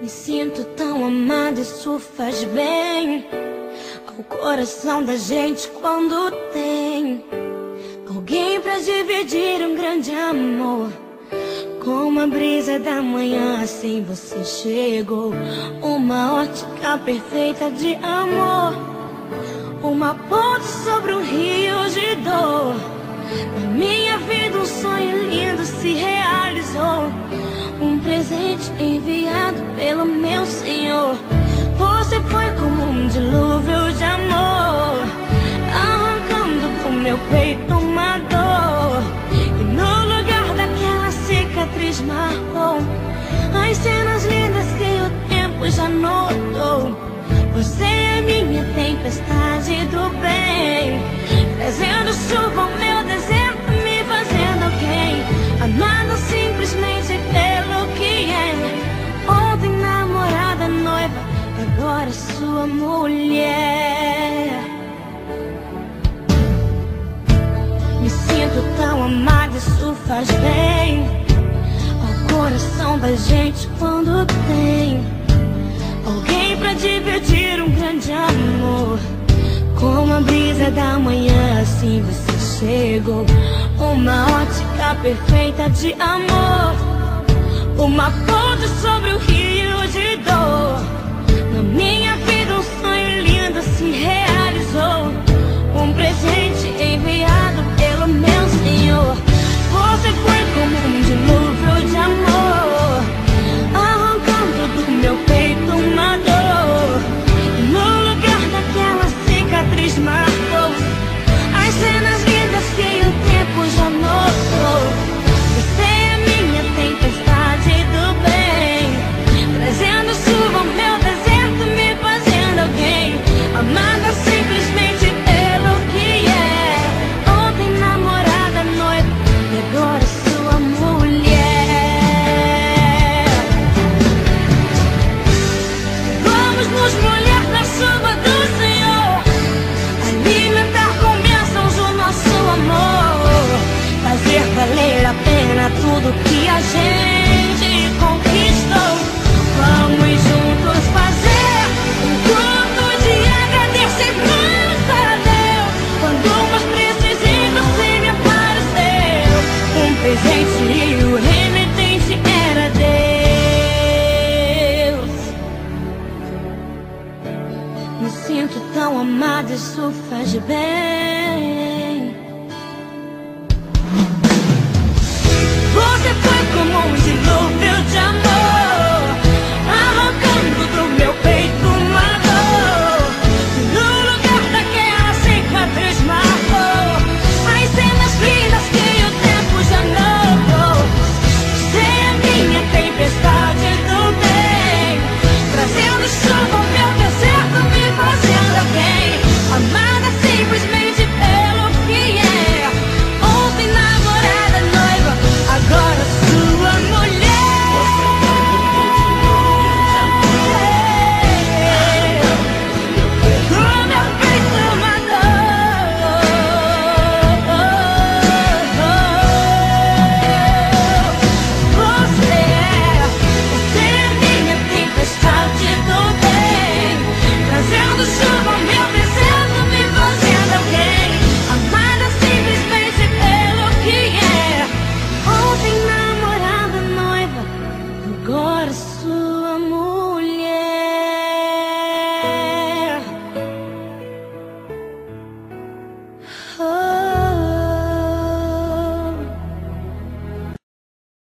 Me sinto tão amada, isso faz bem ao coração da gente quando tem alguém pra dividir um grande amor. Como a brisa da manhã, assim você chegou. Uma ótica perfeita de amor, uma ponte sobre um rio de dor. Na minha vida um sonho lindo se realizou, um presente enviado pelo meu Senhor. Você foi como um dilúvio de amor, arrancando do meu peito uma dor. E no lugar daquela cicatriz marcou as cenas lindas que o tempo já notou. Você é minha tempestade do bem, trazendo chuva ao meu deserto, me fazendo alguém amado simplesmente pelo que é. Ontem namorada, noiva, agora sua mulher. Me sinto tão amada, isso faz bem ao coração da gente quando tem alguém pra dividir um grande amor. Como a brisa da manhã, assim você chegou. Uma ótica perfeita de amor, uma ponte sobre o rio de dor. Na minha vida um sonho lindo se realizou, um presente enviado pelo meu Senhor. Você foi como um dilúvio de amor, arrancando do meu peito uma dor. E no lugar daquela cicatriz marcou as cenas lindas que o tempo já notou. Você é minha tempestade do bem, trazendo chuva ao meu deserto, me fazendo alguém amada simplesmente pelo que é. Ontem namorada, noiva, e agora sua mulher. Vamos nos molhar na chuva do Senhor, alimentar com bênçãos o nosso amor, fazer valer a pena tudo que a gente conquistou. Vamos juntos fazer um culto de agradecimento a Deus. Quando mais precisei você me apareceu, um presente e o remetente era Deus. Me sinto tão amada, isso faz bem